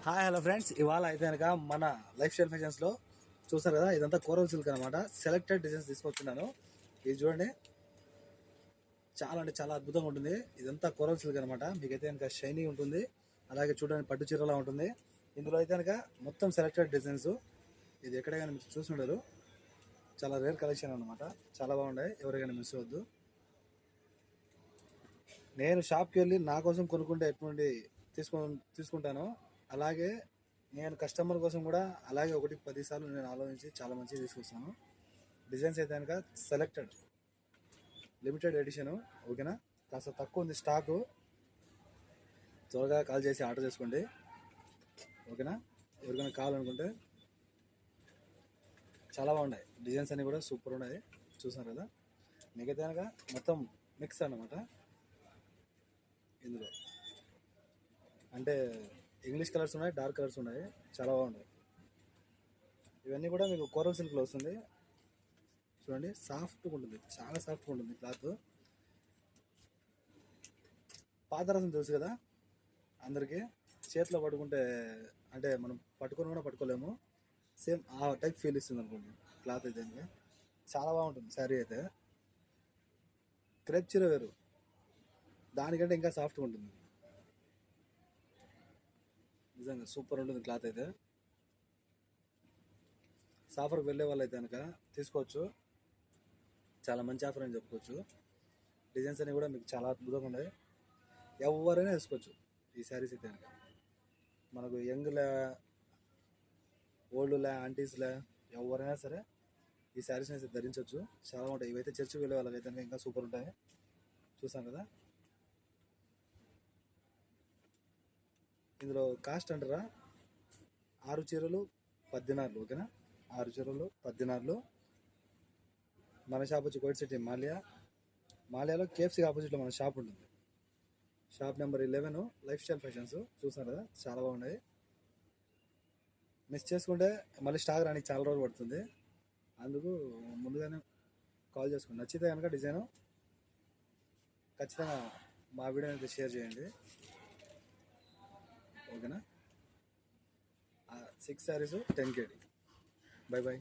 Hi hello friends, ఇవాళ అయితే కనుక మన లైఫ్ స్టైల్ ఫ్యాషన్స్లో చూసారు కదా, ఇదంతా కోరల్ సిల్క్ అనమాట. సెలెక్టెడ్ డిజైన్స్ తీసుకొచ్చున్నాను. ఇది చూడండి, చాలా అంటే చాలా అద్భుతంగా ఉంటుంది. ఇదంతా కోరల్ సిల్క్ అనమాట. మీకైతే కనుక షైనీ ఉంటుంది, అలాగే చూడడానికి పట్టు చీరలా ఉంటుంది. ఇందులో అయితే కనుక మొత్తం సెలెక్టెడ్ డిజైన్స్. ఇది ఎక్కడైనా మీరు చూసి ఉండరు, చాలా రేర్ కలెక్షన్ అనమాట. చాలా బాగున్నాయి, ఎవరికైనా మిస్ అవ్వద్దు. నేను షాప్కి వెళ్ళి నా కోసం కొనుక్కుంటే ఎటువంటి తీసుకుంటాను, అలాగే నేను కస్టమర్ కోసం కూడా అలాగే 1-10 సార్లు నేను ఆలోచించి చాలా మంచిగా తీసుకొస్తాను. డిజైన్స్ అయితే కనుక సెలెక్టెడ్ లిమిటెడ్ ఎడిషను, ఓకేనా. కాస్త తక్కువ ఉంది స్టాకు, త్వరగా కాల్ చేసి ఆర్డర్ చేసుకోండి, ఓకేనా. ఎవరికైనా కావాలనుకుంటే చాలా బాగున్నాయి డిజైన్స్ అన్నీ కూడా సూపర్ ఉన్నాయి. చూసారు కదా, మీకైతే కనుక మొత్తం మిక్స్ అన్నమాట. ఇందులో అంటే ఇంగ్లీష్ కలర్స్ ఉన్నాయి, డార్క్ కలర్స్ ఉన్నాయి, చాలా బాగున్నాయి. ఇవన్నీ కూడా మీకు కోరల్ సిల్క్లో వస్తుంది. చూడండి, సాఫ్ట్గా ఉంటుంది, చాలా సాఫ్ట్గా ఉంటుంది క్లాత్. పాదరసం తెలుసు కదా అందరికీ, చేతిలో పట్టుకుంటే అంటే మనం పట్టుకొని కూడా పట్టుకోలేము, సేమ్ ఆ టైప్ ఫీల్ ఇస్తుంది అనుకోండి క్లాత్ అయితే. ఇంకా చాలా బాగుంటుంది శారీ అయితే. క్రేప్ చీర వేరు, దానికంటే ఇంకా సాఫ్ట్గా ఉంటుంది, నిజంగా సూపర్ ఉంటుంది క్లాత్ అయితే. సాఫర్కి వెళ్ళే వాళ్ళు అయితే కనుక తీసుకోవచ్చు, చాలా మంచి ఆఫర్ అని చెప్పుకోవచ్చు. డిజైన్స్ అన్నీ కూడా మీకు చాలా అద్భుతంగా ఉన్నాయి, ఎవరైనా వేసుకోవచ్చు ఈ శారీస్ అయితే కనుక. మనకు యంగ్లే, ఓల్డ్లే, ఆంటీస్లే, ఎవరైనా సరే ఈ శారీస్ని అయితే ధరించవచ్చు, చాలా ఉంటాయి. ఇవైతే చర్చికి వెళ్ళే వాళ్ళకైతే ఇంకా సూపర్ ఉంటాయి. చూసాం కదా, ఇందులో కాస్ట్ అంటారా, 6 చీరలు 10 దినార్లు, ఓకేనా. 6 చీరలు 10 దినార్లు. మన షాప్ వచ్చి కోయిట్ సిటీ మాల్యాలో కేఎఫ్సీ ఆపోజిట్లో మన షాప్ ఉంటుంది. Shop number 11, life style fashions. చూసారు కదా, చాలా బాగున్నాయి. మిస్ చేసుకుంటే మళ్ళీ స్టాక్ రానికి చాలా రోజులు పడుతుంది, అందుకు ముందుగానే కాల్ చేసుకోండి. నచ్చితే కనుక డిజైను ఖచ్చితంగా మా వీడియో అయితే షేర్ చేయండి, ఓకేనా. 6 శారీస్ 10 KD. Bye bye.